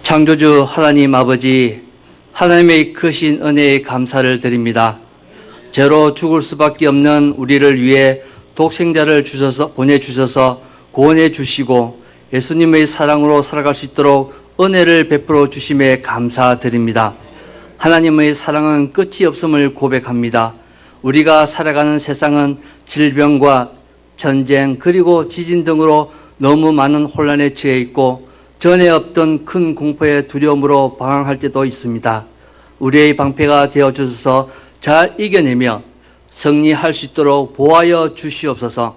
창조주 하나님 아버지, 하나님의 크신 은혜에 감사를 드립니다. 죄로 죽을 수밖에 없는 우리를 위해 독생자를 보내주셔서 구원해 주시고 예수님의 사랑으로 살아갈 수 있도록 은혜를 베풀어 주심에 감사드립니다. 하나님의 사랑은 끝이 없음을 고백합니다. 우리가 살아가는 세상은 질병과 전쟁 그리고 지진 등으로 너무 많은 혼란에 처해 있고 전에 없던 큰 공포의 두려움으로 방황할 때도 있습니다. 우리의 방패가 되어주셔서 잘 이겨내며 승리할 수 있도록 보호하여 주시옵소서.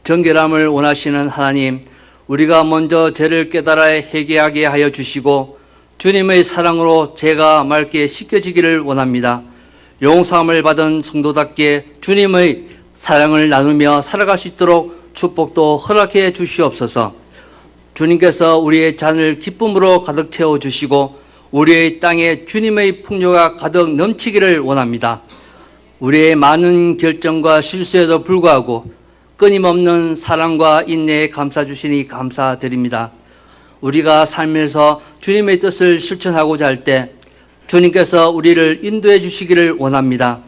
정결함을 원하시는 하나님, 우리가 먼저 죄를 깨달아 회개하게 하여 주시고 주님의 사랑으로 죄가 맑게 씻겨지기를 원합니다. 용서함을 받은 성도답게 주님의 사랑을 나누며 살아갈 수 있도록 축복도 허락해 주시옵소서. 주님께서 우리의 잔을 기쁨으로 가득 채워주시고 우리의 땅에 주님의 풍요가 가득 넘치기를 원합니다. 우리의 많은 결정과 실수에도 불구하고 끊임없는 사랑과 인내에 감싸주시니 감사드립니다. 우리가 삶에서 주님의 뜻을 실천하고자 할 때 주님께서 우리를 인도해 주시기를 원합니다.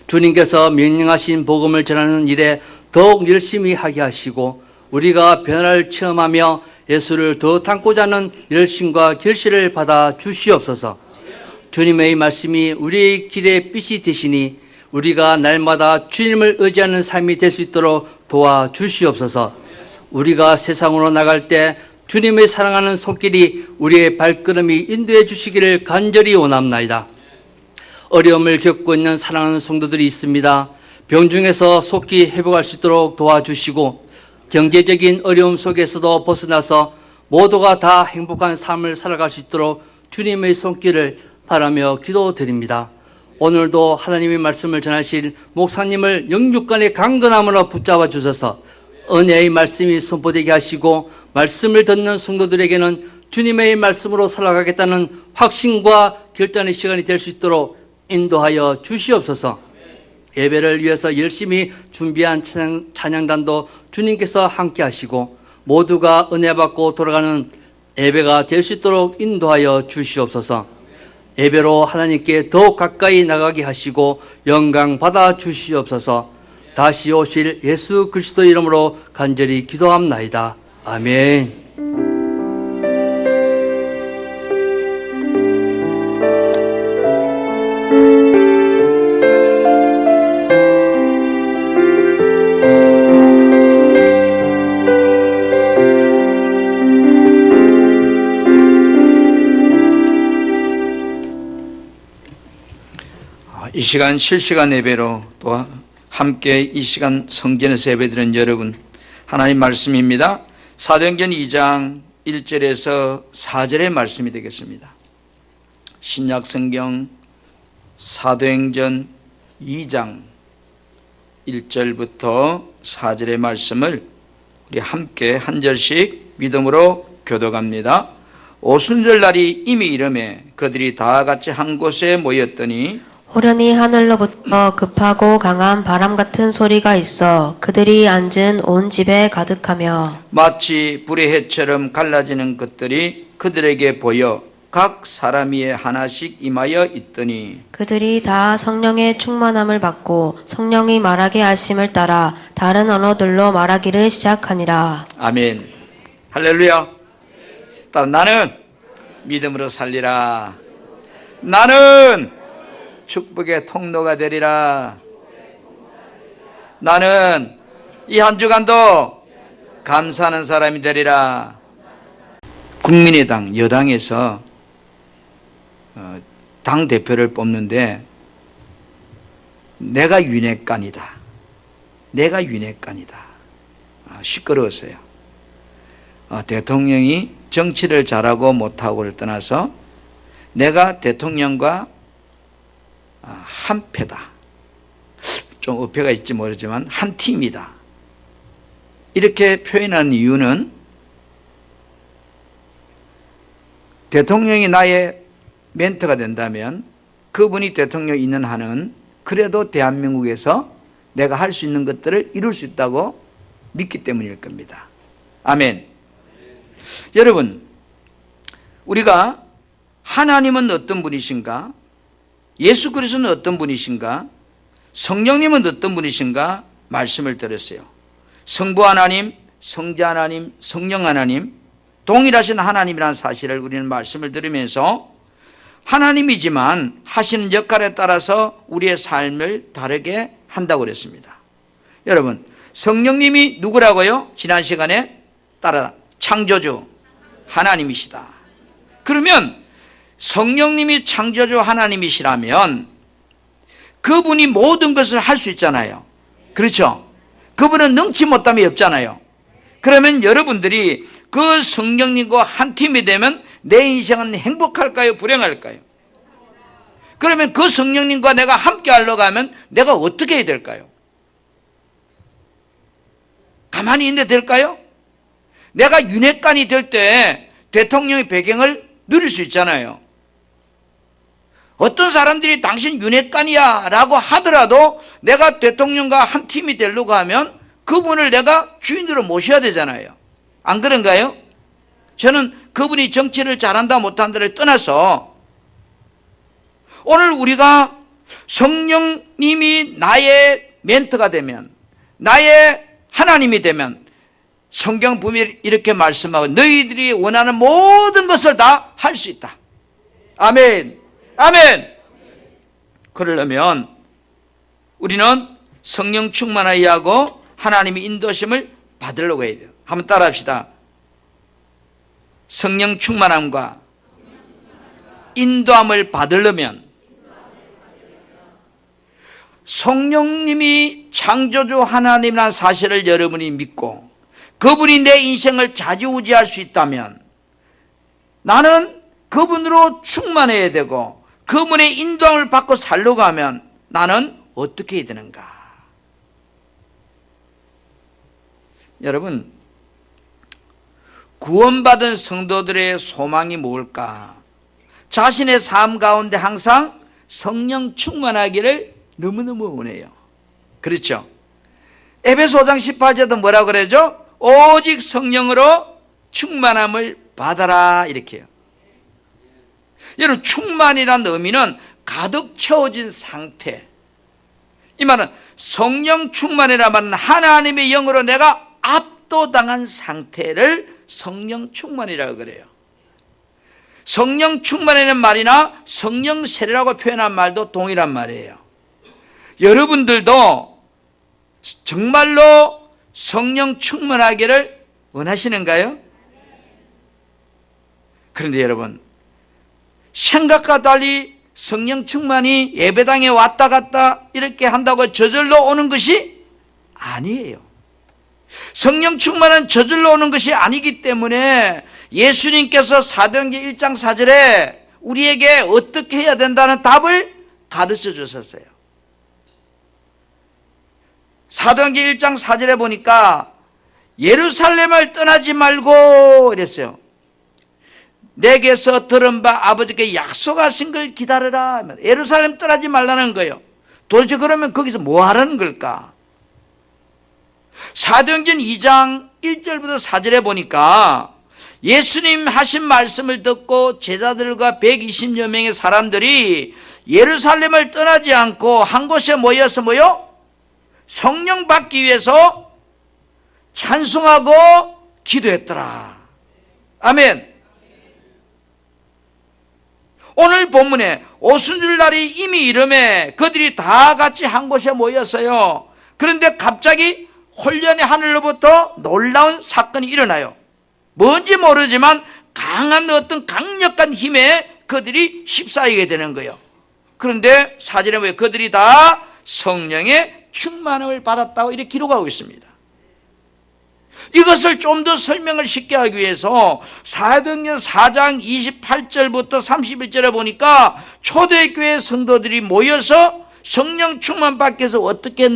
주님께서 명령하신 복음을 전하는 일에 더욱 열심히 하게 하시고 우리가 변화를 체험하며 예수를 더 닮고자 하는 열심과 결실을 받아 주시옵소서. 주님의 말씀이 우리의 길의 빛이 되시니 우리가 날마다 주님을 의지하는 삶이 될 수 있도록 도와주시옵소서. 우리가 세상으로 나갈 때 주님의 사랑하는 손길이 우리의 발걸음이 인도해 주시기를 간절히 원합나이다. 어려움을 겪고 있는 사랑하는 성도들이 있습니다. 병중에서 속히 회복할 수 있도록 도와주시고 경제적인 어려움 속에서도 벗어나서 모두가 다 행복한 삶을 살아갈 수 있도록 주님의 손길을 바라며 기도드립니다. 오늘도 하나님의 말씀을 전하실 목사님을 영육간의 강건함으로 붙잡아 주셔서 은혜의 말씀이 선포되게 하시고 말씀을 듣는 성도들에게는 주님의 말씀으로 살아가겠다는 확신과 결단의 시간이 될 수 있도록 인도하여 주시옵소서. 예배를 위해서 열심히 준비한 찬양단도 주님께서 함께 하시고 모두가 은혜 받고 돌아가는 예배가 될 수 있도록 인도하여 주시옵소서. 예배로 하나님께 더욱 가까이 나가게 하시고 영광 받아 주시옵소서. 다시 오실 예수 그리스도 이름으로 간절히 기도합나이다. 아멘. 이 시간 실시간 예배로 또 함께 이 시간 성전에서 예배드리는 여러분, 하나님 말씀입니다. 사도행전 2장 1절에서 4절의 말씀이 되겠습니다. 신약성경 사도행전 2장 1절부터 4절의 말씀을 우리 함께 한 절씩 믿음으로 교독합니다. 오순절 날이 이미 이르매 그들이 다 같이 한 곳에 모였더니 호련히 하늘로부터 급하고 강한 바람 같은 소리가 있어 그들이 앉은 온 집에 가득하며 마치 불의 해처럼 갈라지는 것들이 그들에게 보여 각 사람 위에 하나씩 임하여 있더니 그들이 다 성령의 충만함을 받고 성령이 말하게 하심을 따라 다른 언어들로 말하기를 시작하니라. 아멘. 할렐루야. 나는 믿음으로 살리라. 나는 축복의 통로가 되리라. 나는 이 한 주간도 감사하는 사람이 되리라. 국민의당 여당에서 당 대표를 뽑는데 내가 윤회관이다. 내가 윤회관이다. 시끄러웠어요. 대통령이 정치를 잘하고 못하고를 떠나서 내가 대통령과 한 패다. 좀 어폐가 있지 모르지만 한 팀이다. 이렇게 표현하는 이유는 대통령이 나의 멘토가 된다면 그분이 대통령이 있는 한은 그래도 대한민국에서 내가 할 수 있는 것들을 이룰 수 있다고 믿기 때문일 겁니다. 아멘. 여러분, 우리가 하나님은 어떤 분이신가? 예수 그리스도는 어떤 분이신가? 성령님은 어떤 분이신가? 말씀을 들었어요. 성부 하나님, 성자 하나님, 성령 하나님, 동일하신 하나님이라는 사실을 우리는 말씀을 들으면서 하나님이지만 하시는 역할에 따라서 우리의 삶을 다르게 한다고 그랬습니다. 여러분, 성령님이 누구라고요? 지난 시간에 따라 창조주 하나님이시다. 그러면 성령님이 창조주 하나님이시라면 그분이 모든 것을 할 수 있잖아요. 그렇죠? 그분은 능치 못함이 없잖아요. 그러면 여러분들이 그 성령님과 한 팀이 되면 내 인생은 행복할까요? 불행할까요? 그러면 그 성령님과 내가 함께 하려고 하면 내가 어떻게 해야 될까요? 가만히 있는데 될까요? 내가 윤회관이 될 때 대통령의 배경을 누릴 수 있잖아요. 어떤 사람들이 당신 윤회관이야 라고 하더라도 내가 대통령과 한 팀이 되려고 하면 그분을 내가 주인으로 모셔야 되잖아요. 안 그런가요? 저는 그분이 정치를 잘한다 못한다를 떠나서 오늘 우리가 성령님이 나의 멘토가 되면, 나의 하나님이 되면 성경 분명히 이렇게 말씀하고 너희들이 원하는 모든 것을 다 할 수 있다. 아멘. 아멘. 그러려면 우리는 성령 충만하여 하고 하나님의 인도심을 받으려고 해야 돼요. 한번 따라 합시다. 성령 충만함과 인도함을 받으려면 성령님이 창조주 하나님이라는 사실을 여러분이 믿고 그분이 내 인생을 좌지우지할 수 있다면 나는 그분으로 충만해야 되고 그분의 인도함을 받고 살려고 하면 나는 어떻게 해야 되는가? 여러분, 구원받은 성도들의 소망이 뭘까? 자신의 삶 가운데 항상 성령 충만하기를 너무너무 원해요. 그렇죠? 에베소 5장 18절도 뭐라 그러죠? 오직 성령으로 충만함을 받아라 이렇게 해요. 여러분, 충만이라는 의미는 가득 채워진 상태. 이 말은 성령 충만이라는 말은 하나님의 영으로 내가 압도당한 상태를 성령 충만이라고 그래요. 성령 충만이라는 말이나 성령 세례라고 표현한 말도 동일한 말이에요. 여러분들도 정말로 성령 충만하기를 원하시는가요? 그런데 여러분, 생각과 달리 성령 충만이 예배당에 왔다 갔다 이렇게 한다고 저절로 오는 것이 아니에요. 성령 충만은 저절로 오는 것이 아니기 때문에 예수님께서 사도행전 1장 4절에 우리에게 어떻게 해야 된다는 답을 가르쳐 주셨어요. 사도행전 1장 4절에 보니까 예루살렘을 떠나지 말고 이랬어요. 내게서 들은 바 아버지께 약속하신 걸 기다려라. 예루살렘 떠나지 말라는 거예요. 도대체 그러면 거기서 뭐 하라는 걸까? 사도행전 2장 1절부터 4절에 보니까 예수님 하신 말씀을 듣고 제자들과 120여 명의 사람들이 예루살렘을 떠나지 않고 한 곳에 모여서 성령 받기 위해서 찬송하고 기도했더라. 아멘. 오늘 본문에 오순절날이 이미 이름에 그들이 다 같이 한 곳에 모였어요. 그런데 갑자기 혼련의 하늘로부터 놀라운 사건이 일어나요. 뭔지 모르지만 강한 어떤 강력한 힘에 그들이 휩싸이게 되는 거예요. 그런데 사진에 보면 그들이 다 성령의 충만함을 받았다고 이렇게 기록하고 있습니다. 이것을 좀 더 설명을 쉽게 하기 위해서 사도행전 4장 28절부터 31절에 보니까 초대교회 성도들이 모여서 성령 충만 받기 위해서 어떻게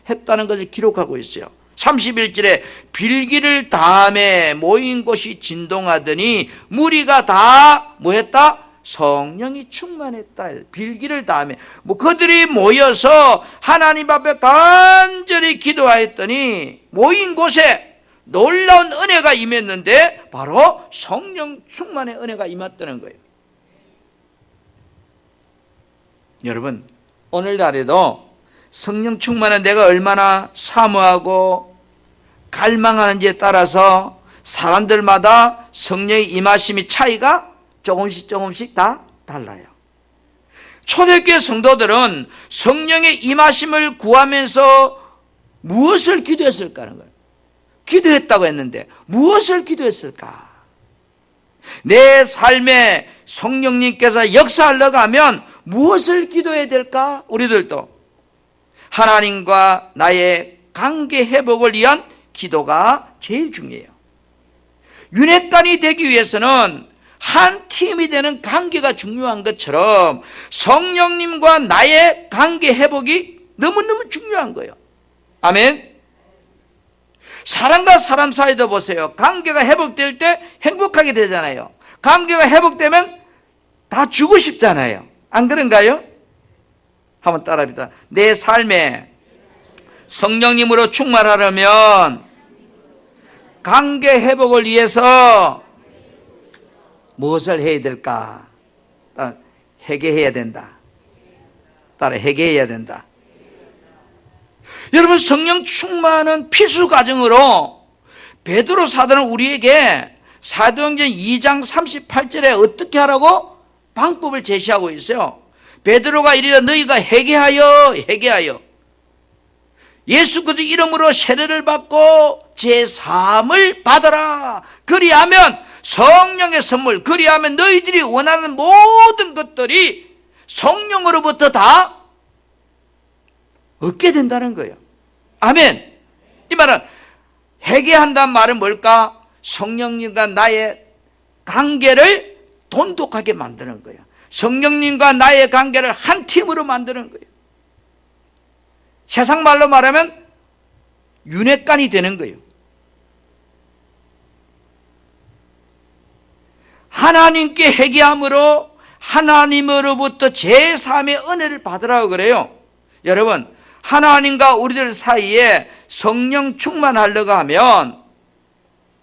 했다는 것을 기록하고 있어요. 31절에 빌기를 다음에 모인 곳이 진동하더니 무리가 다 뭐했다? 성령이 충만했다. 빌기를 다음에 그들이 모여서 하나님 앞에 간절히 기도하였더니 모인 곳에 놀라운 은혜가 임했는데 바로 성령 충만의 은혜가 임했다는 거예요. 여러분, 오늘날에도 성령 충만한 내가 얼마나 사모하고 갈망하는지에 따라서 사람들마다 성령의 임하심이 차이가 조금씩 다 달라요. 초대교회 성도들은 성령의 임하심을 구하면서 무엇을 기도했을까 하는 거예요. 기도했다고 했는데 무엇을 기도했을까? 내 삶에 성령님께서 역사하려고 하면 무엇을 기도해야 될까? 우리들도 하나님과 나의 관계 회복을 위한 기도가 제일 중요해요. 윤회관이 되기 위해서는 한 팀이 되는 관계가 중요한 것처럼 성령님과 나의 관계 회복이 너무너무 중요한 거예요. 아멘. 사람과 사람 사이도 보세요. 관계가 회복될 때 행복하게 되잖아요. 관계가 회복되면 다 주고 싶잖아요. 안 그런가요? 한번 따라합니다. 내 삶에 성령님으로 충만하려면 관계 회복을 위해서 무엇을 해야 될까? 따라 회개해야 된다. 따라 회개해야 된다. 여러분, 성령 충만은 필수 과정으로 베드로 사도는 우리에게 사도행전 2장 38절에 어떻게 하라고 방법을 제시하고 있어요. 베드로가 이르되 너희가 회개하여 예수 그리스도 이름으로 세례를 받고 제3을 받아라. 그리하면 성령의 선물, 그리하면 너희들이 원하는 모든 것들이 성령으로부터 다 얻게 된다는 거예요. 아멘. 이 말은 회개한다는 말은 뭘까? 성령님과 나의 관계를 돈독하게 만드는 거예요. 성령님과 나의 관계를 한 팀으로 만드는 거예요. 세상 말로 말하면 윤회관이 되는 거예요. 하나님께 회개함으로 하나님으로부터 제3의 은혜를 받으라고 그래요. 여러분, 하나님과 우리들 사이에 성령 충만하려고 하면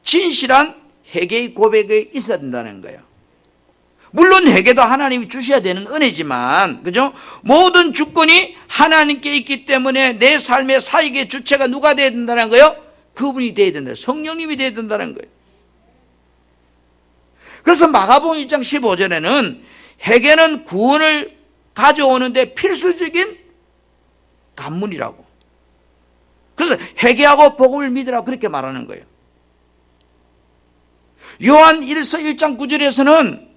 진실한 회개의 고백이 있어야 된다는 거예요. 물론 회개도 하나님이 주셔야 되는 은혜지만, 그죠? 모든 주권이 하나님께 있기 때문에 내 삶의 사역의 주체가 누가 되어야 된다는 거예요? 그분이 되어야 된다. 성령님이 되어야 된다는 거예요. 그래서 마가복음 1장 15절에는 회개는 구원을 가져오는데 필수적인 관문이라고. 그래서 회개하고 복음을 믿으라고 그렇게 말하는 거예요. 요한 1서 1장 9절에서는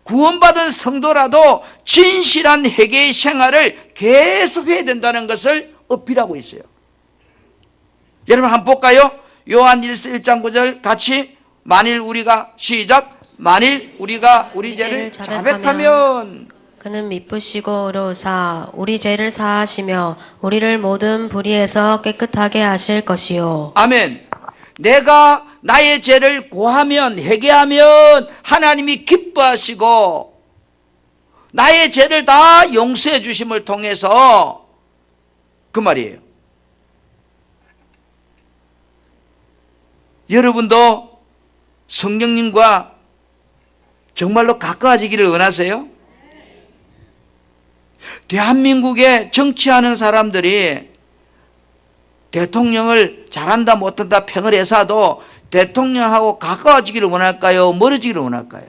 구원받은 성도라도 진실한 회개의 생활을 계속해야 된다는 것을 어필하고 있어요. 여러분 한번 볼까요? 요한 1서 1장 9절 같이 만일 우리가 시작 만일 우리가 우리 죄를 자백하면 그는 미쁘시고 의로우사 우리 죄를 사하시며 우리를 모든 불의에서 깨끗하게 하실 것이요. 아멘. 내가 나의 죄를 고하면 회개하면 하나님이 기뻐하시고 나의 죄를 다 용서해 주심을 통해서 그 말이에요. 여러분도 성령님과 정말로 가까워지기를 원하세요? 대한민국에 정치하는 사람들이 대통령을 잘한다 못한다 평을 해서도 대통령하고 가까워지기를 원할까요? 멀어지기를 원할까요?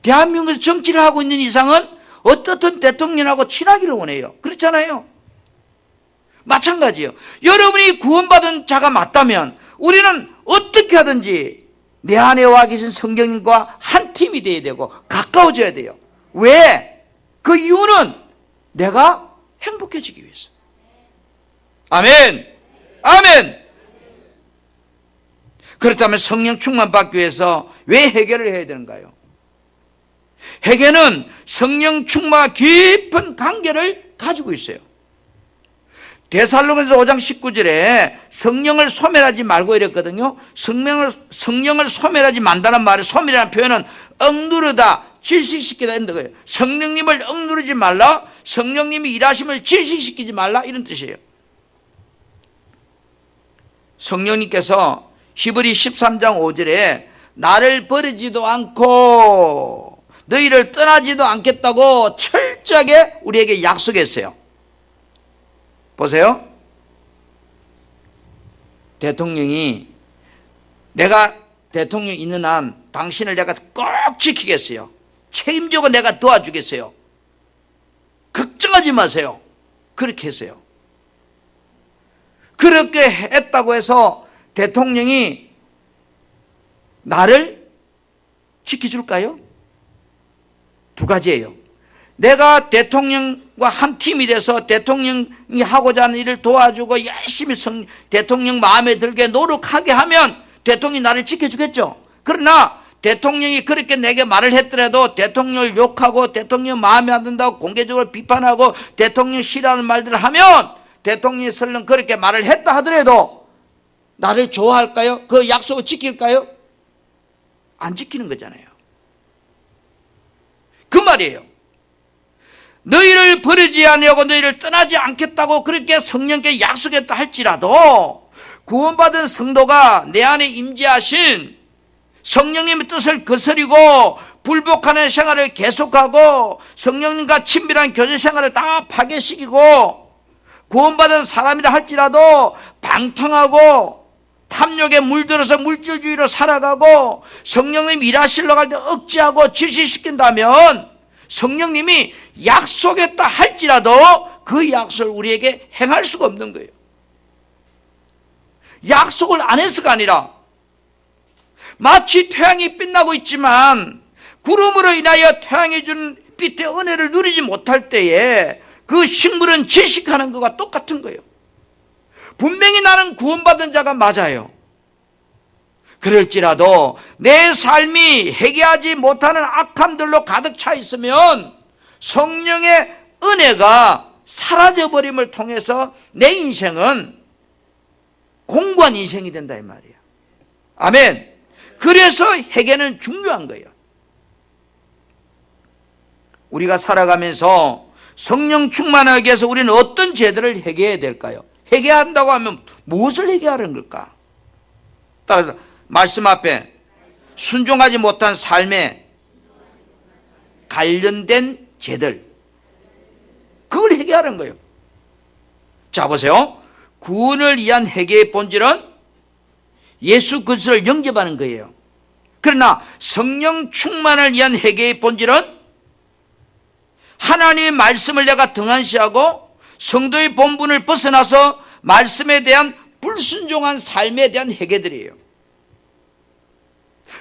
대한민국에서 정치를 하고 있는 이상은 어떻든 대통령하고 친하기를 원해요. 그렇잖아요. 마찬가지예요. 여러분이 구원받은 자가 맞다면 우리는 어떻게 하든지 내 안에 와 계신 성령님과 한 팀이 돼야 되고 가까워져야 돼요. 왜? 그 이유는 내가 행복해지기 위해서. 아멘. 아멘. 그렇다면 성령 충만 받기 위해서 왜 회개를 해야 되는가요? 회개는 성령 충만과 깊은 관계를 가지고 있어요. 데살로니가서 5장 19절에 성령을 소멸하지 말고 이랬거든요. 성령을 소멸하지 만다는 말은 소멸이라는 표현은 억누르다, 질식시키다 이런 거예요. 성령님을 억누르지 말라, 성령님이 일하심을 질식시키지 말라 이런 뜻이에요. 성령님께서 히브리 13장 5절에 나를 버리지도 않고 너희를 떠나지도 않겠다고 철저하게 우리에게 약속했어요. 보세요. 대통령이 내가 대통령 있는 한 당신을 내가 꼭 지키겠어요. 책임지고 내가 도와주겠어요. 걱정하지 마세요. 그렇게 했어요. 그렇게 했다고 해서 대통령이 나를 지켜줄까요? 두 가지예요. 내가 대통령과 한 팀이 돼서 대통령이 하고자 하는 일을 도와주고 열심히 대통령 마음에 들게 노력하게 하면 대통령이 나를 지켜주겠죠. 그러나 대통령이 그렇게 내게 말을 했더라도 대통령을 욕하고 대통령 마음에 안 든다고 공개적으로 비판하고 대통령 싫어하는 말들을 하면 대통령이 설령 그렇게 말을 했다 하더라도 나를 좋아할까요? 그 약속을 지킬까요? 안 지키는 거잖아요. 그 말이에요. 너희를 버리지 아니하고 너희를 떠나지 않겠다고 그렇게 성령께 약속했다 할지라도 구원받은 성도가 내 안에 임재하신 성령님의 뜻을 거스리고 불복하는 생활을 계속하고 성령님과 친밀한 교제 생활을 다 파괴시키고 구원받은 사람이라 할지라도 방탕하고 탐욕에 물들어서 물질주의로 살아가고 성령님 일하시려고 할 때 억지하고 질시시킨다면 성령님이 약속했다 할지라도 그 약속을 우리에게 행할 수가 없는 거예요. 약속을 안 해서가 아니라 마치 태양이 빛나고 있지만 구름으로 인하여 태양이 준 빛의 은혜를 누리지 못할 때에 그 식물은 질식하는 것과 똑같은 거예요. 분명히 나는 구원받은 자가 맞아요. 그럴지라도 내 삶이 해결하지 못하는 악함들로 가득 차 있으면 성령의 은혜가 사라져버림을 통해서 내 인생은 공고한 인생이 된다 이 말이에요. 아멘. 그래서 회개는 중요한 거예요. 우리가 살아가면서 성령 충만하기 위해서 우리는 어떤 죄들을 회개해야 될까요? 회개한다고 하면 무엇을 회개하는 걸까? 따라서 말씀 앞에 순종하지 못한 삶에 관련된 죄들, 그걸 회개하는 거예요. 자 보세요. 구원을 위한 회개의 본질은 예수 그리스도를 영접하는 거예요. 그러나 성령 충만을 위한 회개의 본질은 하나님의 말씀을 내가 등한시하고 성도의 본분을 벗어나서 말씀에 대한 불순종한 삶에 대한 회개들이에요.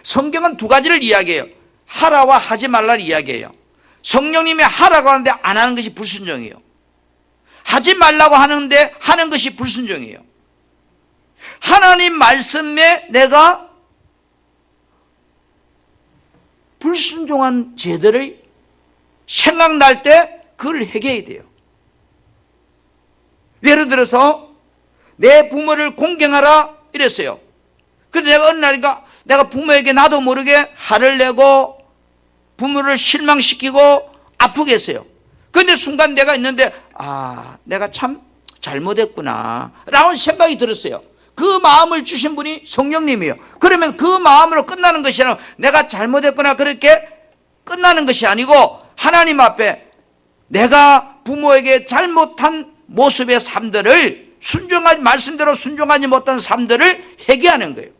성경은 두 가지를 이야기해요. 하라와 하지 말라를 이야기해요. 성령님이 하라고 하는데 안 하는 것이 불순종이에요. 하지 말라고 하는데 하는 것이 불순종이에요. 하나님 말씀에 내가 불순종한 죄들을 생각날 때 그걸 회개해야 돼요. 예를 들어서 내 부모를 공경하라 이랬어요. 근데 내가 어느 날인가 내가 부모에게 나도 모르게 화를 내고 부모를 실망시키고 아프게 했어요. 근데 순간 내가 있는데 내가 참 잘못했구나 라는 생각이 들었어요. 그 마음을 주신 분이 성령님이에요. 그러면 그 마음으로 끝나는 것이 아니라 내가 잘못했구나 그렇게 끝나는 것이 아니고 하나님 앞에 내가 부모에게 잘못한 모습의 삶들을 순종하지 말씀대로 순종하지 못한 삶들을 회개하는 거예요.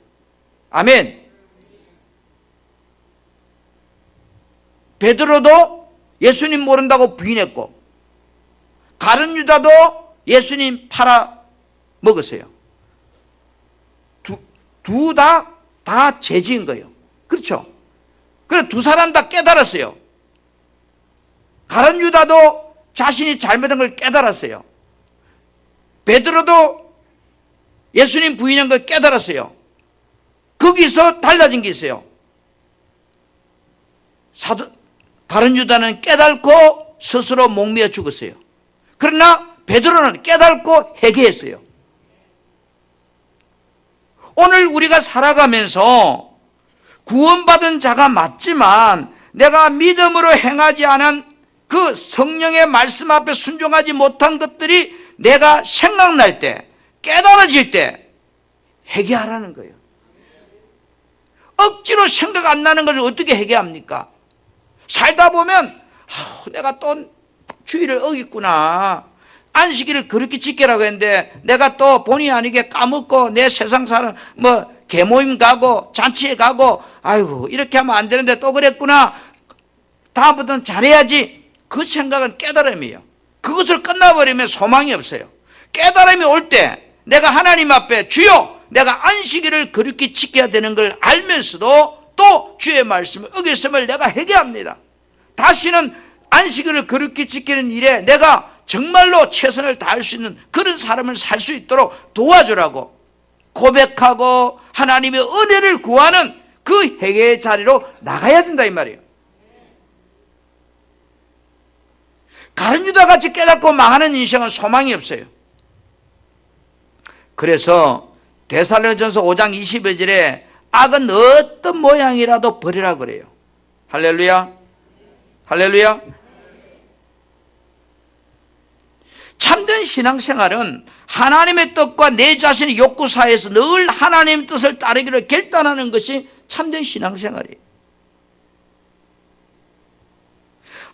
아멘. 베드로도 예수님 모른다고 부인했고 가룟 유다도 예수님 팔아 먹었어요. 두 다 죄지은 거예요. 그렇죠? 그래 두 사람 다 깨달았어요. 가룟 유다도 자신이 잘못한 걸 깨달았어요. 베드로도 예수님 부인한 걸 깨달았어요. 거기서 달라진 게 있어요. 가룟 유다는 깨달고 스스로 목매어 죽었어요. 그러나 베드로는 깨달고 회개했어요. 오늘 우리가 살아가면서 구원받은 자가 맞지만 내가 믿음으로 행하지 않은 그 성령의 말씀 앞에 순종하지 못한 것들이 내가 생각날 때, 깨달아질 때 회개하라는 거예요. 억지로 생각 안 나는 걸 어떻게 회개합니까? 살다 보면 내가 또 주의를 어겼구나. 안식일을 그렇게 지키라고 했는데 내가 또 본의 아니게 까먹고 내 세상 사람 개모임 가고 잔치에 가고 아이고 이렇게 하면 안 되는데 또 그랬구나. 다음부터는 잘해야지. 그 생각은 깨달음이에요. 그것을 끝나버리면 소망이 없어요. 깨달음이 올 때 내가 하나님 앞에 주여 내가 안식일을 그렇게 지켜야 되는 걸 알면서도 또 주의 말씀을 어겼음을 내가 회개합니다. 다시는 안식일을 그렇게 지키는 일에 내가 정말로 최선을 다할 수 있는 그런 사람을 살 수 있도록 도와주라고 고백하고 하나님의 은혜를 구하는 그 회개의 자리로 나가야 된다 이 말이에요. 가룟 유다같이 깨닫고 망하는 인생은 소망이 없어요. 그래서 데살로니가전서 5장 20절에 악은 어떤 모양이라도 버리라 그래요. 할렐루야. 할렐루야. 참된 신앙생활은 하나님의 뜻과 내 자신의 욕구 사이에서 늘 하나님의 뜻을 따르기로 결단하는 것이 참된 신앙생활이에요.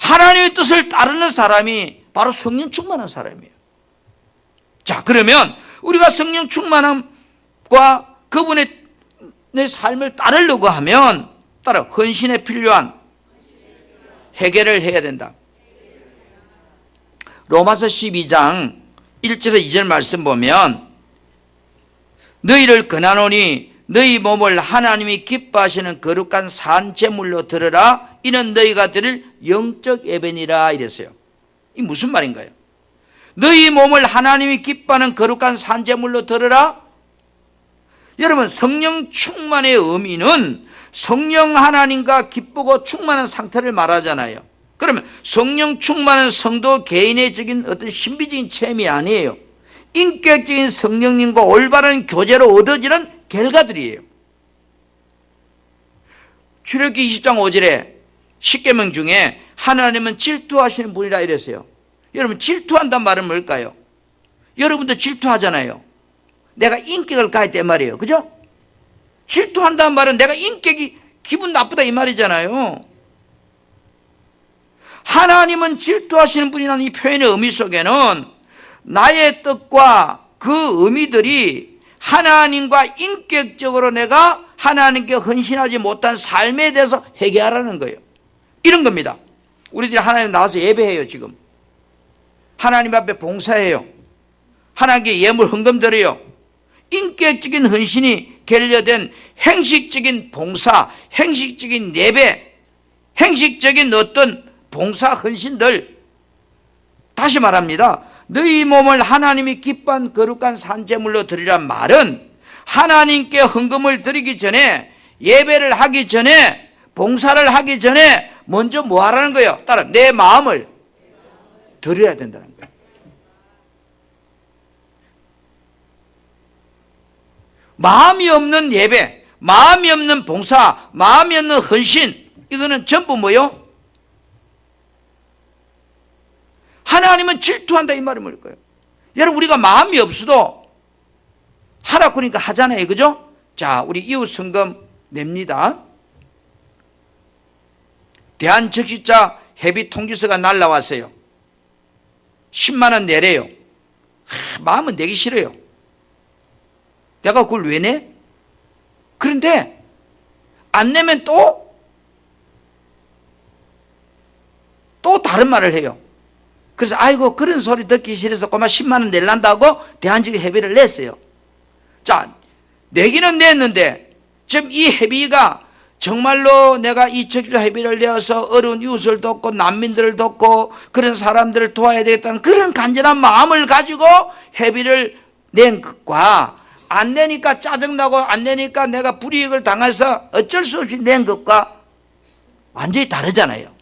하나님의 뜻을 따르는 사람이 바로 성령 충만한 사람이에요. 자, 그러면 우리가 성령 충만함과 그분의 삶을 따르려고 하면 따라 헌신에 필요한 회개를 해야 된다. 로마서 12장 1절에서 2절 말씀 보면 너희를 권하노니 너희 몸을 하나님이 기뻐하시는 거룩한 산제물로 드리라. 이는 너희가 드릴 영적 예배니라 이랬어요. 이 무슨 말인가요? 너희 몸을 하나님이 기뻐하는 거룩한 산제물로 드리라. 여러분, 성령 충만의 의미는 성령 하나님과 기쁘고 충만한 상태를 말하잖아요. 그러면 성령 충만한 성도 개인의적인 어떤 신비적인 체험이 아니에요. 인격적인 성령님과 올바른 교제로 얻어지는 결과들이에요. 출애굽기 20장 5절에 십계명 중에 하나님은 질투하시는 분이라 이랬어요. 여러분, 질투한다는 말은 뭘까요? 여러분도 질투하잖아요. 내가 인격을 가했단 말이에요. 그죠? 질투한다는 말은 내가 인격이 기분 나쁘다 이 말이잖아요. 하나님은 질투하시는 분이라는 이 표현의 의미 속에는 나의 뜻과 그 의미들이 하나님과 인격적으로 내가 하나님께 헌신하지 못한 삶에 대해서 회개하라는 거예요. 이런 겁니다. 우리들이 하나님 나와서 예배해요. 지금 하나님 앞에 봉사해요. 하나님께 예물 헌금 드려요. 인격적인 헌신이 결여된 행식적인 봉사, 행식적인 예배, 행식적인 어떤 봉사 헌신들, 다시 말합니다. 너희 몸을 하나님이 기뻐한 거룩한 산제물로 드리란 말은 하나님께 헌금을 드리기 전에, 예배를 하기 전에, 봉사를 하기 전에 먼저 뭐 하라는 거예요? 따라 내 마음을 드려야 된다는 거예요. 마음이 없는 예배, 마음이 없는 봉사, 마음이 없는 헌신, 이거는 전부 뭐요? 하나님은 질투한다 이 말이 뭘까요? 여러분, 우리가 마음이 없어도 하라고 그러니까 하잖아요. 그죠? 자, 우리 이웃 성금 냅니다. 대한적십자 회비 통지서가 날라왔어요. 10만 원 내래요. 마음은 내기 싫어요. 내가 그걸 왜 내? 그런데 안 내면 또 다른 말을 해요. 그래서 아이고 그런 소리 듣기 싫어서 꼬마 10만 원 내란다고 대한적인 회비를 냈어요. 자, 내기는 냈는데 지금 이 회비가 정말로 내가 이 적십자 회비를 내어서 어려운 이웃을 돕고 난민들을 돕고 그런 사람들을 도와야 되겠다는 그런 간절한 마음을 가지고 회비를 낸 것과 안 내니까 짜증나고 안 내니까 내가 불이익을 당해서 어쩔 수 없이 낸 것과 완전히 다르잖아요.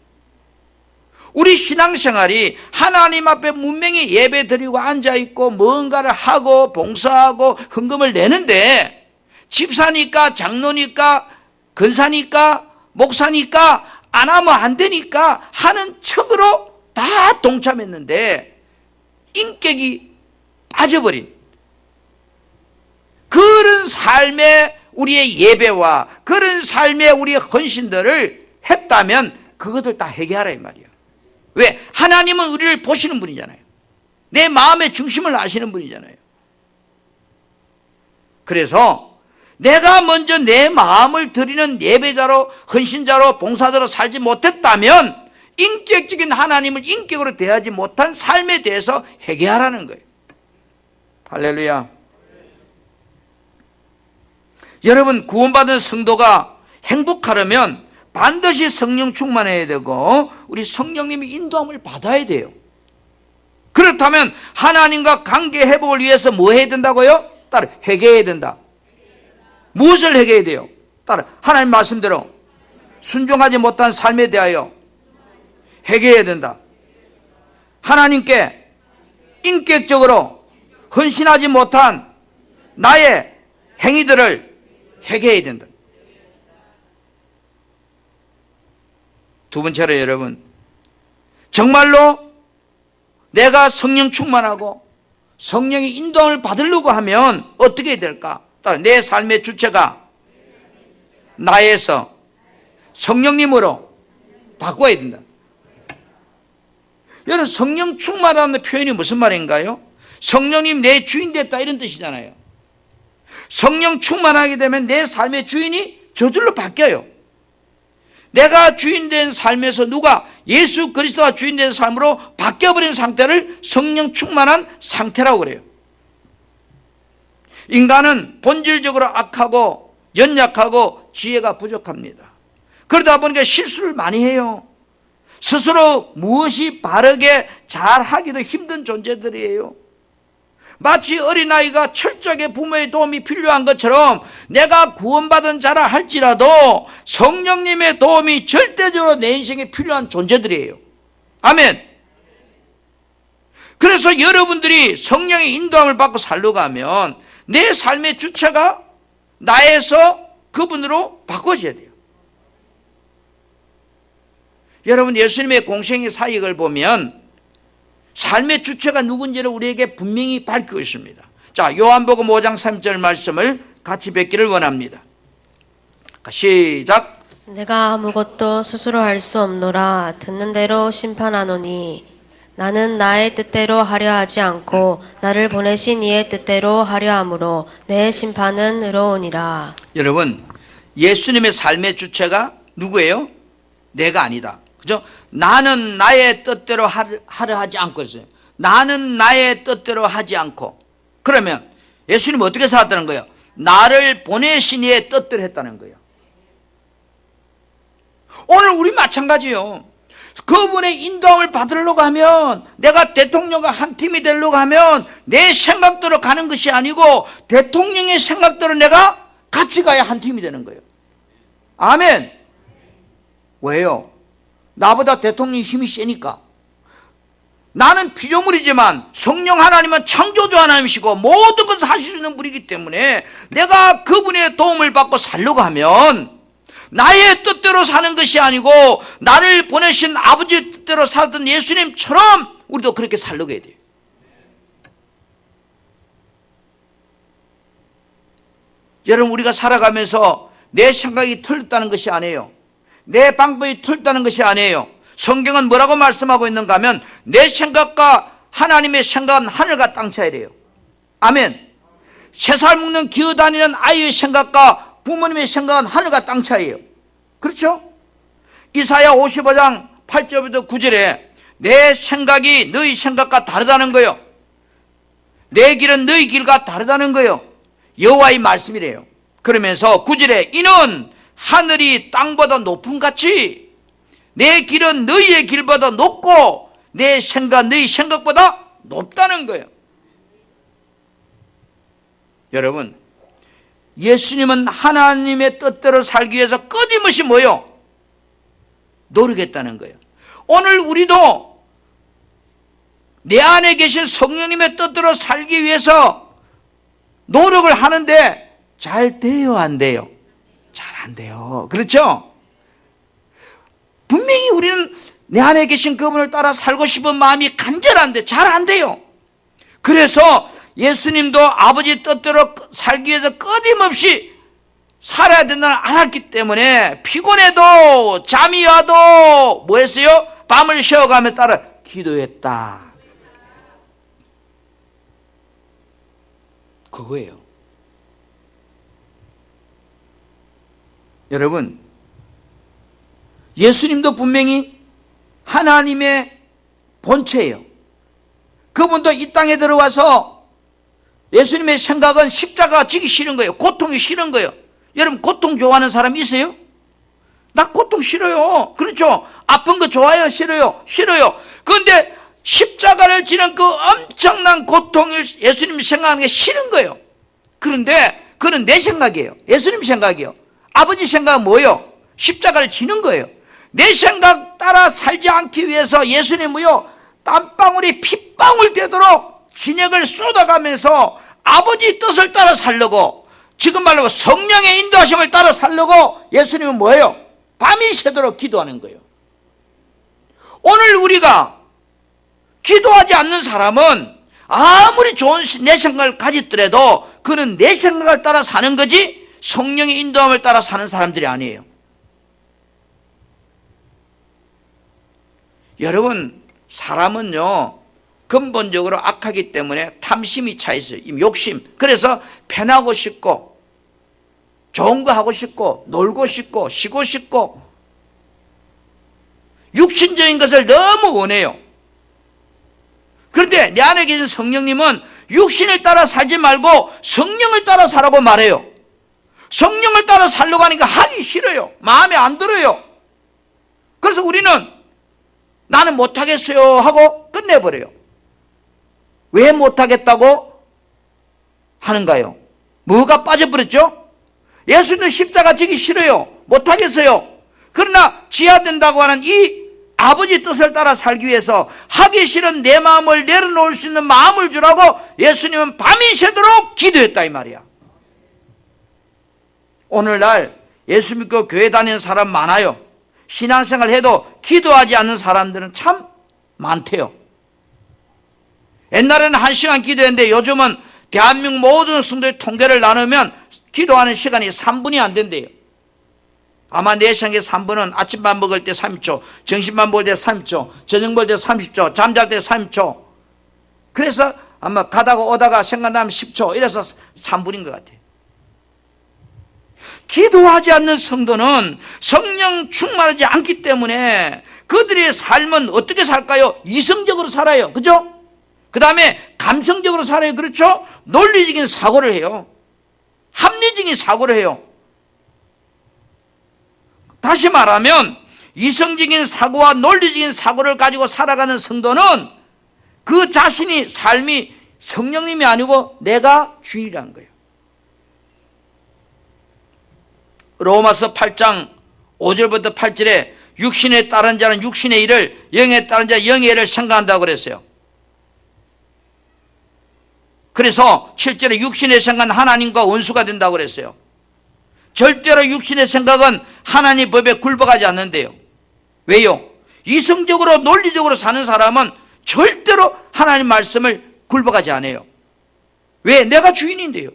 우리 신앙생활이 하나님 앞에 문명히 예배 드리고 앉아있고 뭔가를 하고 봉사하고 헌금을 내는데 집사니까 장로니까 근사니까 목사니까 안 하면 안 되니까 하는 척으로 다 동참했는데 인격이 빠져버린, 그런 삶의 우리의 예배와 그런 삶의 우리의 헌신들을 했다면 그것을 다 회개하라 이 말이에요. 왜? 하나님은 우리를 보시는 분이잖아요. 내 마음의 중심을 아시는 분이잖아요. 그래서 내가 먼저 내 마음을 드리는 예배자로 헌신자로 봉사자로 살지 못했다면 인격적인 하나님을 인격으로 대하지 못한 삶에 대해서 회개하라는 거예요. 할렐루야. 여러분, 구원받은 성도가 행복하려면 반드시 성령 충만해야 되고 우리 성령님이 인도함을 받아야 돼요. 그렇다면 하나님과 관계 회복을 위해서 뭐 해야 된다고요? 따라 회개해야 된다. 무엇을 회개해야 돼요? 따라 하나님 말씀대로 순종하지 못한 삶에 대하여 회개해야 된다. 하나님께 인격적으로 헌신하지 못한 나의 행위들을 회개해야 된다. 두 번째로 여러분, 정말로 내가 성령 충만하고 성령의 인도함을 받으려고 하면 어떻게 해야 될까? 내 삶의 주체가 나에서 성령님으로 바꿔야 된다. 여러분, 성령 충만하다는 표현이 무슨 말인가요? 성령님 내 주인 됐다 이런 뜻이잖아요. 성령 충만하게 되면 내 삶의 주인이 저절로 바뀌어요. 내가 주인된 삶에서 누가 예수 그리스도가 주인된 삶으로 바뀌어버린 상태를 성령 충만한 상태라고 그래요. 인간은 본질적으로 악하고 연약하고 지혜가 부족합니다. 그러다 보니까 실수를 많이 해요. 스스로 무엇이 바르게 잘하기도 힘든 존재들이에요. 마치 어린아이가 철저하게 부모의 도움이 필요한 것처럼 내가 구원받은 자라 할지라도 성령님의 도움이 절대적으로 내 인생에 필요한 존재들이에요. 아멘. 그래서 여러분들이 성령의 인도함을 받고 살려고 하면 내 삶의 주체가 나에서 그분으로 바꿔져야 돼요. 여러분, 예수님의 공생의 사역을 보면 삶의 주체가 누군지를 우리에게 분명히 밝히고 있습니다. 자, 요한복음 5장 3절 말씀을 같이 뵙기를 원합니다. 시작. 내가 아무것도 스스로 할 수 없노라. 듣는 대로 심판하노니 나는 나의 뜻대로 하려 하지 않고 나를 보내신 이의 뜻대로 하려 함으로 내 심판은 의로우니라. 여러분, 예수님의 삶의 주체가 누구예요? 내가 아니다. 그죠? 나는 나의 뜻대로 하려 하지 않고 있어요. 나는 나의 뜻대로 하지 않고. 그러면 예수님은 어떻게 살았다는 거예요? 나를 보내신 이의 뜻대로 했다는 거예요. 오늘 우리 마찬가지요. 그분의 인도함을 받으려고 하면, 내가 대통령과 한 팀이 되려고 하면 내 생각대로 가는 것이 아니고 대통령의 생각대로 내가 같이 가야 한 팀이 되는 거예요. 아멘. 왜요? 나보다 대통령이 힘이 세니까. 나는 피조물이지만 성령 하나님은 창조주 하나님이시고 모든 것을 하실 수 있는 분이기 때문에 내가 그분의 도움을 받고 살려고 하면 나의 뜻대로 사는 것이 아니고 나를 보내신 아버지의 뜻대로 살던 예수님처럼 우리도 그렇게 살려고 해야 돼요. 여러분, 우리가 살아가면서 내 생각이 틀렸다는 것이 아니에요. 내 방법이 틀렸다는 것이 아니에요. 성경은 뭐라고 말씀하고 있는가 하면 내 생각과 하나님의 생각은 하늘과 땅 차이래요. 아멘. 세 살 먹는 기어다니는 아이의 생각과 부모님의 생각은 하늘과 땅 차이예요. 그렇죠? 이사야 55장 8절부터 9절에 내 생각이 너희 생각과 다르다는 거예요. 내 길은 너희 길과 다르다는 거예요. 여호와의 말씀이래요. 그러면서 9절에 이는 하늘이 땅보다 높음 같이 내 길은 너희의 길보다 높고 내 생각 너희 생각보다 높다는 거예요. 여러분, 예수님은 하나님의 뜻대로 살기 위해서 끊임없이 뭐요? 노력했다는 거예요. 오늘 우리도 내 안에 계신 성령님의 뜻대로 살기 위해서 노력을 하는데 잘 돼요, 안 돼요? 잘 안 돼요. 그렇죠? 분명히 우리는 내 안에 계신 그분을 따라 살고 싶은 마음이 간절한데 잘 안 돼요. 그래서 예수님도 아버지 뜻대로 살기 위해서 끊임없이 살아야 된다는 알았기 때문에 피곤해도 잠이 와도 뭐 했어요? 밤을 쉬어가며 따라 기도했다. 그거예요. 여러분, 예수님도 분명히 하나님의 본체예요. 그분도 이 땅에 들어와서 예수님의 생각은 십자가 지기 싫은 거예요. 고통이 싫은 거예요. 여러분, 고통 좋아하는 사람 있어요? 나 고통 싫어요. 그렇죠? 아픈 거 좋아요? 싫어요? 싫어요. 그런데 십자가를 지는 그 엄청난 고통을 예수님이 생각하는 게 싫은 거예요. 그런데 그건 내 생각이에요. 예수님 생각이에요. 아버지 생각은 뭐예요? 십자가를 지는 거예요. 내 생각 따라 살지 않기 위해서 예수님은요, 땀방울이 핏방울 되도록 진액을 쏟아가면서 아버지 뜻을 따라 살려고, 지금 말로 성령의 인도하심을 따라 살려고 예수님은 뭐예요? 밤이 새도록 기도하는 거예요. 오늘 우리가 기도하지 않는 사람은 아무리 좋은 내 생각을 가졌더라도 그는 내 생각을 따라 사는 거지 성령의 인도함을 따라 사는 사람들이 아니에요. 여러분, 사람은요 근본적으로 악하기 때문에 탐심이 차 있어요. 욕심. 그래서 편하고 싶고 좋은 거 하고 싶고 놀고 싶고 쉬고 싶고 육신적인 것을 너무 원해요. 그런데 내 안에 계신 성령님은 육신을 따라 살지 말고 성령을 따라 살라고 말해요. 성령을 따라 살려고 하니까 하기 싫어요. 마음에 안 들어요. 그래서 우리는 나는 못하겠어요 하고 끝내버려요. 왜 못하겠다고 하는가요? 뭐가 빠져버렸죠? 예수는 십자가 지기 싫어요. 못하겠어요. 그러나 지어야 된다고 하는 이 아버지 뜻을 따라 살기 위해서 하기 싫은 내 마음을 내려놓을 수 있는 마음을 주라고 예수님은 밤이 새도록 기도했다 이 말이야. 오늘날 예수 믿고 교회 다니는 사람 많아요. 신앙생활 해도 기도하지 않는 사람들은 참 많대요. 옛날에는 1시간 기도했는데 요즘은 대한민국 모든 성도의 통계를 나누면 기도하는 시간이 3분이 안 된대요. 아마 내 생각에 3분은 아침밥 먹을 때 30초, 점심밥 먹을 때 30초, 저녁 먹을 때 30초, 잠잘 때 30초. 그래서 아마 가다가 오다가 생각나면 10초, 이래서 3분인 것 같아요. 기도하지 않는 성도는 성령 충만하지 않기 때문에 그들의 삶은 어떻게 살까요? 이성적으로 살아요. 그죠? 그 다음에 감성적으로 살아요. 그렇죠? 논리적인 사고를 해요. 합리적인 사고를 해요. 다시 말하면 이성적인 사고와 논리적인 사고를 가지고 살아가는 성도는 그 자신이 삶이 성령님이 아니고 내가 주인이라는 거예요. 로마서 8장 5절부터 8절에 육신에 따른 자는 육신의 일을, 영에 따른 자는 영의 일을 생각한다고 그랬어요. 그래서 7절에 육신의 생각은 하나님과 원수가 된다고 그랬어요. 절대로 육신의 생각은 하나님 법에 굴복하지 않는데요. 왜요? 이성적으로 논리적으로 사는 사람은 절대로 하나님 말씀을 굴복하지 않아요. 왜? 내가 주인인데요.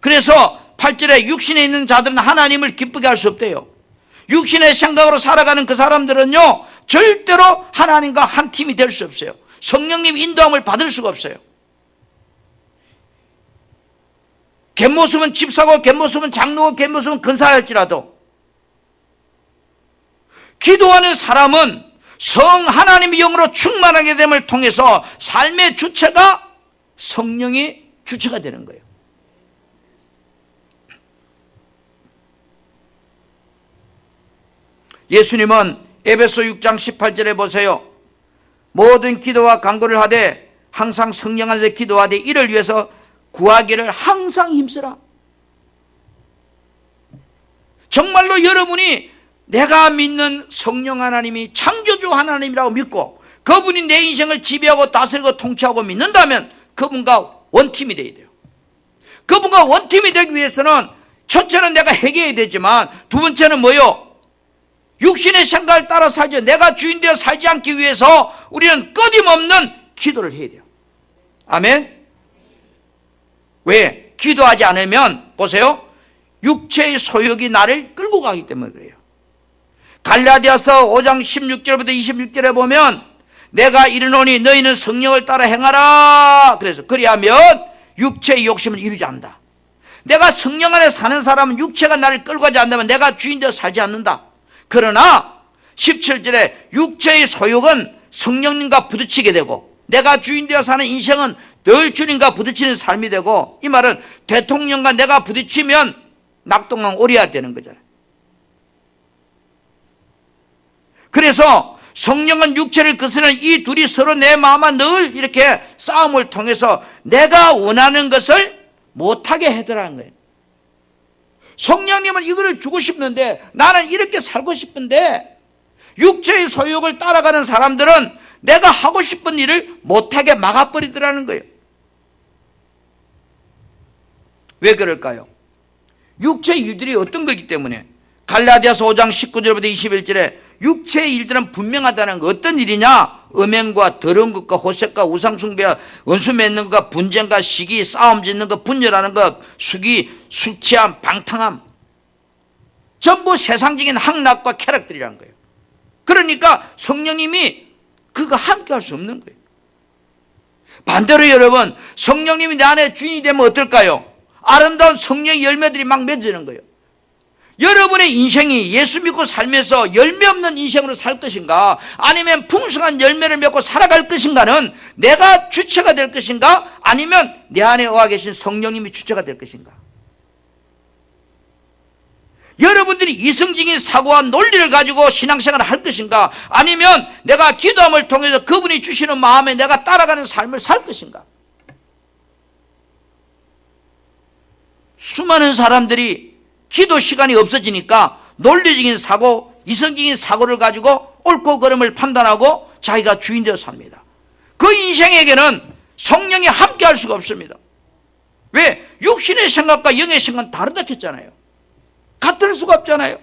그래서 8절에 육신에 있는 자들은 하나님을 기쁘게 할 수 없대요. 육신의 생각으로 살아가는 그 사람들은요 절대로 하나님과 한 팀이 될 수 없어요. 성령님 인도함을 받을 수가 없어요. 갯모습은 집사고 갯모습은 장로고 갯모습은 근사할지라도 기도하는 사람은 성 하나님의 영으로 충만하게 됨을 통해서 삶의 주체가 성령이 주체가 되는 거예요. 예수님은 에베소 6장 18절에 보세요. 모든 기도와 간구를 하되 항상 성령 안에서 기도하되 이를 위해서 구하기를 항상 힘쓰라. 정말로 여러분이 내가 믿는 성령 하나님이 창조주 하나님이라고 믿고 그분이 내 인생을 지배하고 다스리고 통치하고 믿는다면 그분과 원팀이 되어야 돼요. 그분과 원팀이 되기 위해서는 첫째는 내가 해결해야 되지만 두 번째는 뭐요? 육신의 생각을 따라 살지 내가 주인 되어 살지 않기 위해서 우리는 끊임없는 기도를 해야 돼요. 아멘? 왜? 기도하지 않으면 보세요. 육체의 소욕이 나를 끌고 가기 때문에 그래요. 갈라디아서 5장 16절부터 26절에 보면 내가 이르노니 너희는 성령을 따라 행하라. 그래서 그리하면 육체의 욕심을 이루지 않는다. 내가 성령 안에 사는 사람은 육체가 나를 끌고 가지 않는다면 내가 주인되어 살지 않는다. 그러나 17절에 육체의 소욕은 성령님과 부딪히게 되고 내가 주인되어 사는 인생은 늘 주님과 부딪히는 삶이 되고, 이 말은 대통령과 내가 부딪히면 낙동강 오리가 되는 거잖아요. 그래서 성령은 육체를 거스르는 이 둘이 서로 내 마음과 늘 이렇게 싸움을 통해서 내가 원하는 것을 못하게 해더라는 거예요. 성령님은 이거를 주고 싶는데 나는 이렇게 살고 싶은데 육체의 소욕을 따라가는 사람들은 내가 하고 싶은 일을 못하게 막아버리더라는 거예요. 왜 그럴까요? 육체의 일들이 어떤 거기 때문에. 갈라디아서 5장 19절부터 21절에 육체의 일들은 분명하다는 거. 어떤 일이냐? 음행과 더러운 것과 호색과 우상숭배와 원수 맺는 것과 분쟁과 시기, 싸움 짓는 것, 분열하는 것, 수기, 술 취함, 방탕함, 전부 세상적인 학락과 쾌락들이라는 거예요. 그러니까 성령님이 그거 함께 할 수 없는 거예요. 반대로 여러분, 성령님이 내 안에 주인이 되면 어떨까요? 아름다운 성령의 열매들이 막 맺어지는 거예요. 여러분의 인생이 예수 믿고 살면서 열매 없는 인생으로 살 것인가, 아니면 풍성한 열매를 맺고 살아갈 것인가는 내가 주체가 될 것인가, 아니면 내 안에 와 계신 성령님이 주체가 될 것인가. 여러분들이 이성적인 사고와 논리를 가지고 신앙생활을 할 것인가, 아니면 내가 기도함을 통해서 그분이 주시는 마음에 내가 따라가는 삶을 살 것인가. 수많은 사람들이 기도 시간이 없어지니까 논리적인 사고, 이성적인 사고를 가지고 옳고 그름을 판단하고 자기가 주인 되어 삽니다. 그 인생에게는 성령이 함께 할 수가 없습니다. 왜? 육신의 생각과 영의 생각은 다르다 했잖아요. 같을 수가 없잖아요.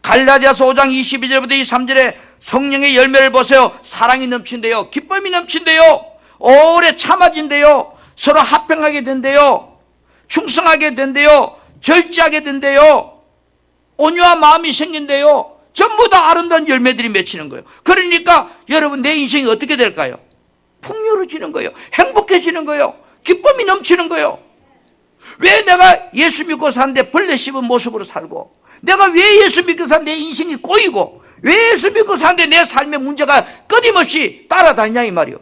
갈라디아서 5장 22절부터 23절에 성령의 열매를 보세요. 사랑이 넘친대요. 기쁨이 넘친대요. 오래 참아진대요. 서로 합평하게 된대요. 충성하게 된대요. 절제하게 된대요. 온유한 마음이 생긴대요. 전부 다 아름다운 열매들이 맺히는 거예요. 그러니까 여러분, 내 인생이 어떻게 될까요? 풍요로워지는 거예요. 행복해지는 거예요. 기쁨이 넘치는 거예요. 왜 내가 예수 믿고 사는데 벌레 씹은 모습으로 살고, 내가 왜 예수 믿고 사는데 내 인생이 꼬이고, 왜 예수 믿고 사는데 내 삶의 문제가 끊임없이 따라다니냐 이 말이요.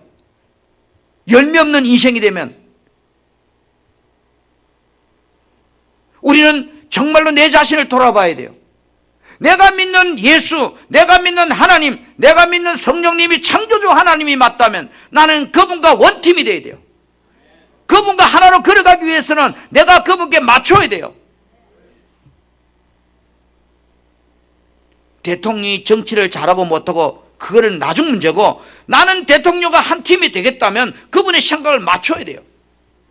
열매 없는 인생이 되면 우리는 정말로 내 자신을 돌아봐야 돼요. 내가 믿는 예수, 내가 믿는 하나님, 내가 믿는 성령님이 창조주 하나님이 맞다면 나는 그분과 원팀이 돼야 돼요. 그분과 하나로 걸어가기 위해서는 내가 그분께 맞춰야 돼요. 대통령이 정치를 잘하고 못하고 그거는 나중 문제고, 나는 대통령과 한 팀이 되겠다면 그분의 생각을 맞춰야 돼요.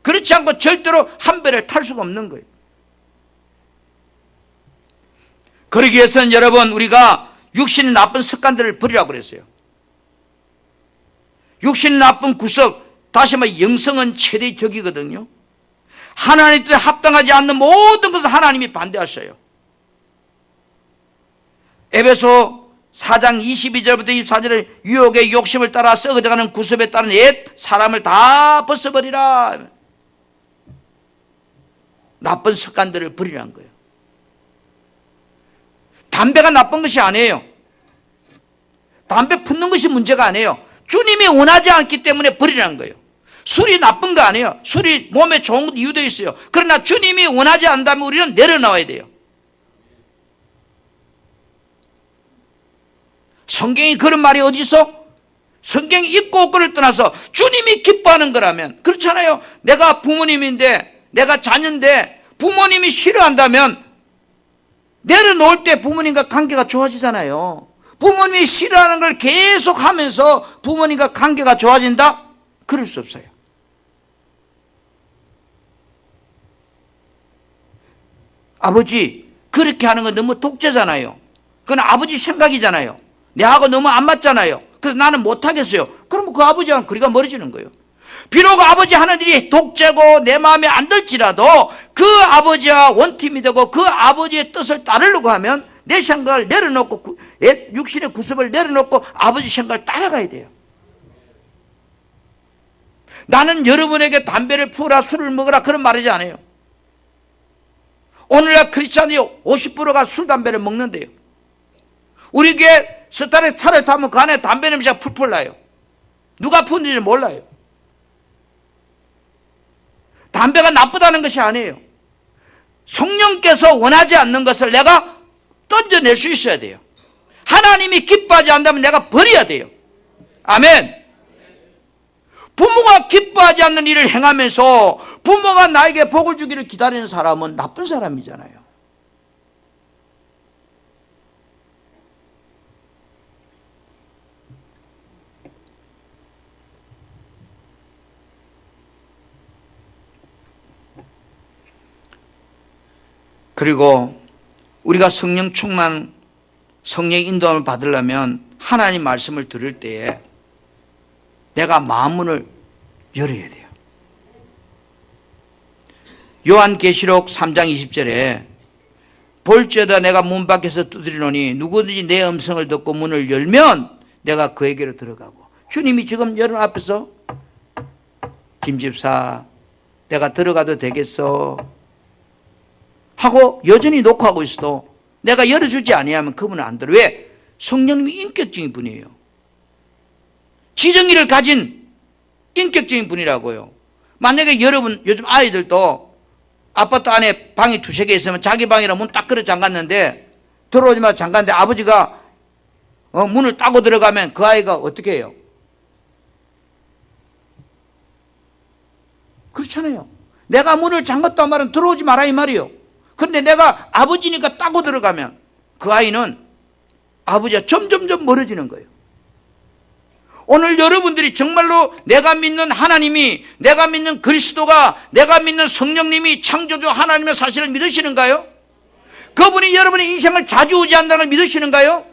그렇지 않고 절대로 한 배를 탈 수가 없는 거예요. 그러기 위해서는 여러분, 우리가 육신의 나쁜 습관들을 버리라고 그랬어요. 육신의 나쁜 구석, 다시 말해 영성은 최대의 적이거든요. 하나님 뜻에 합당하지 않는 모든 것을 하나님이 반대하셔요. 에베소 4장 22절부터 24절에 유혹의 욕심을 따라 썩어져가는 구습에 따른 옛 사람을 다 벗어버리라. 나쁜 습관들을 버리라는 거예요. 담배가 나쁜 것이 아니에요. 담배 푸는 것이 문제가 아니에요. 주님이 원하지 않기 때문에 버리라는 거예요. 술이 나쁜 거 아니에요. 술이 몸에 좋은 것도 이유도 있어요. 그러나 주님이 원하지 않다면 우리는 내려놔야 돼요. 성경이 그런 말이 어디 있어? 성경이 있고 없고를 떠나서 주님이 기뻐하는 거라면, 그렇잖아요. 내가 부모님인데, 내가 자녀인데 부모님이 싫어한다면 내려놓을 때 부모님과 관계가 좋아지잖아요. 부모님이 싫어하는 걸 계속 하면서 부모님과 관계가 좋아진다? 그럴 수 없어요. 아버지, 그렇게 하는 건 너무 독재잖아요. 그건 아버지 생각이잖아요. 내하고 너무 안 맞잖아요. 그래서 나는 못하겠어요. 그러면 그 아버지랑 거리가 멀어지는 거예요. 비록 아버지 하는 일이 독재고 내 마음에 안 들지라도 그 아버지와 원팀이 되고 그 아버지의 뜻을 따르려고 하면 내 생각을 내려놓고 육신의 구습을 내려놓고 아버지 생각을 따라가야 돼요. 나는 여러분에게 담배를 피우라 술을 먹으라 그런 말이지 않아요. 오늘날 크리스찬이 50%가 술 담배를 먹는데요. 우리 교회 스타렉 차를 타면 그 안에 담배 냄새가 풀풀 나요. 누가 피우는지 몰라요. 담배가 나쁘다는 것이 아니에요. 성령께서 원하지 않는 것을 내가 던져낼 수 있어야 돼요. 하나님이 기뻐하지 않는다면 내가 버려야 돼요. 아멘. 부모가 기뻐하지 않는 일을 행하면서 부모가 나에게 복을 주기를 기다리는 사람은 나쁜 사람이잖아요. 그리고 우리가 성령 충만, 성령의 인도함을 받으려면 하나님 말씀을 들을 때에 내가 마음문을 열어야 돼요. 요한계시록 3장 20절에 볼지어다 내가 문 밖에서 두드리노니 누구든지 내 음성을 듣고 문을 열면 내가 그에게로 들어가고. 주님이 지금 여러분 앞에서 김집사 내가 들어가도 되겠어 하고 여전히 녹화하고 있어도 내가 열어주지 아니하면 그분은 안 들어. 왜? 성령님이 인격적인 분이에요. 지정의를 가진 인격적인 분이라고요. 만약에 여러분 요즘 아이들도 아파트 안에 방이 2-3개 있으면 자기 방이라 문 딱 걸어 잠갔는데 들어오지 마 잠갔는데 아버지가 문을 따고 들어가면 그 아이가 어떻게 해요? 그렇잖아요. 내가 문을 잠갔단 말은 들어오지 마라 이 말이요. 그런데 내가 아버지니까 따고 들어가면 그 아이는 아버지가 점점점 멀어지는 거예요. 오늘 여러분들이 정말로 내가 믿는 하나님이, 내가 믿는 그리스도가, 내가 믿는 성령님이 창조주 하나님의 사실을 믿으시는가요? 그분이 여러분의 인생을 좌지우지한다는 걸 믿으시는가요?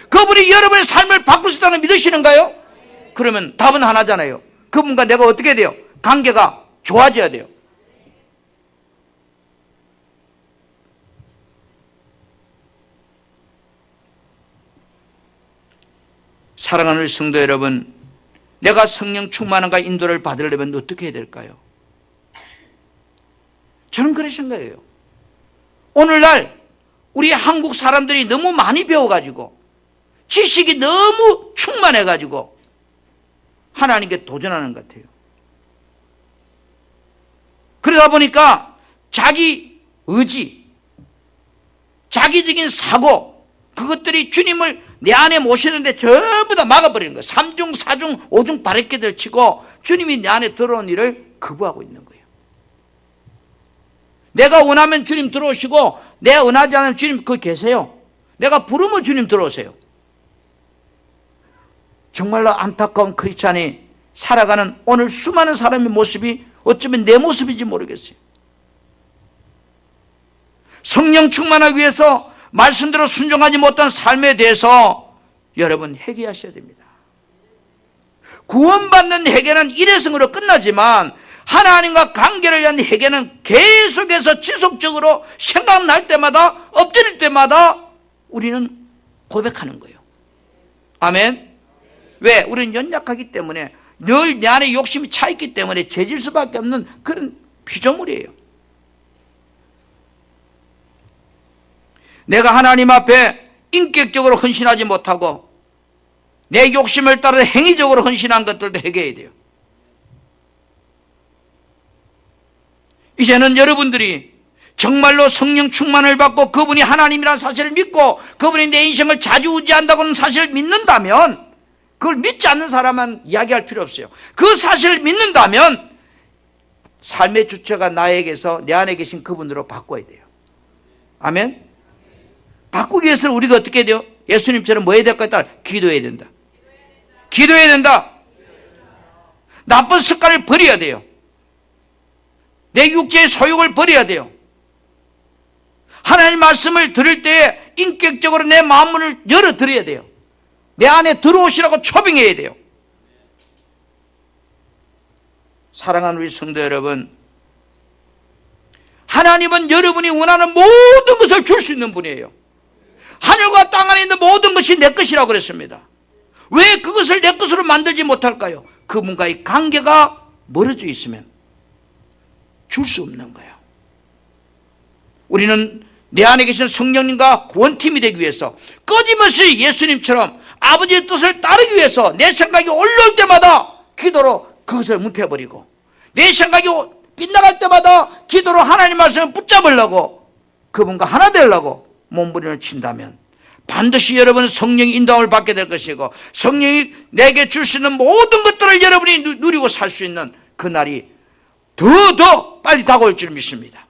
그분이 여러분의 삶을 바꿀 수 있다는 걸 믿으시는가요? 그러면 답은 하나잖아요. 그분과 내가 어떻게 돼요? 관계가 좋아져야 돼요. 사랑하는 성도 여러분, 내가 성령 충만함과 인도를 받으려면 어떻게 해야 될까요? 저는 그런 생각이에요. 오늘날 우리 한국 사람들이 너무 많이 배워가지고 지식이 너무 충만해가지고 하나님께 도전하는 것 같아요. 그러다 보니까 자기 의지, 자기적인 사고, 그것들이 주님을 내 안에 모시는데 전부 다 막아버리는 거예요. 3중, 4중, 5중 바래게들 치고 주님이 내 안에 들어온 일을 거부하고 있는 거예요. 내가 원하면 주님 들어오시고 내가 원하지 않으면 주님 거기 계세요. 내가 부르면 주님 들어오세요. 정말로 안타까운 크리스찬이 살아가는 오늘 수많은 사람의 모습이 어쩌면 내 모습인지 모르겠어요. 성령 충만하기 위해서 말씀대로 순종하지 못한 삶에 대해서 여러분 회개하셔야 됩니다. 구원받는 회개는 일회성으로 끝나지만 하나님과 관계를 위한 회개는 계속해서 지속적으로 생각날 때마다 엎드릴 때마다 우리는 고백하는 거예요. 아멘. 왜? 우리는 연약하기 때문에 늘 내 안에 욕심이 차 있기 때문에 죄질 수밖에 없는 그런 피조물이에요. 내가 하나님 앞에 인격적으로 헌신하지 못하고 내 욕심을 따라 행위적으로 헌신한 것들도 회개해야 돼요. 이제는 여러분들이 정말로 성령 충만을 받고 그분이 하나님이라는 사실을 믿고 그분이 내 인생을 좌지우지한다고는 사실을 믿는다면, 그걸 믿지 않는 사람은 이야기할 필요 없어요. 그 사실을 믿는다면 삶의 주체가 나에게서 내 안에 계신 그분으로 바꿔야 돼요. 아멘. 바꾸기 위해서는 우리가 어떻게 해야 돼요? 예수님처럼 뭐 해야 될까 했다? 기도해야 된다. 기도해야 된다. 나쁜 습관을 버려야 돼요. 내 육체의 소욕을 버려야 돼요. 하나님 말씀을 들을 때에 인격적으로 내 마음을 열어드려야 돼요. 내 안에 들어오시라고 초빙해야 돼요. 사랑하는 우리 성도 여러분, 하나님은 여러분이 원하는 모든 것을 줄 수 있는 분이에요. 하늘과 땅 안에 있는 모든 것이 내 것이라고 그랬습니다. 왜 그것을 내 것으로 만들지 못할까요? 그분과의 관계가 멀어져 있으면 줄 수 없는 거예요. 우리는 내 안에 계신 성령님과 원팀이 되기 위해서 끊임없이 예수님처럼 아버지의 뜻을 따르기 위해서 내 생각이 올라올 때마다 기도로 그것을 묵혀버리고, 내 생각이 빗나갈 때마다 기도로 하나님 말씀을 붙잡으려고, 그분과 하나 되려고 몸부림을 친다면 반드시 여러분은 성령의 인도함을 받게 될 것이고, 성령이 내게 줄 수 있는 모든 것들을 여러분이 누리고 살 수 있는 그날이 더 빨리 다가올 줄 믿습니다.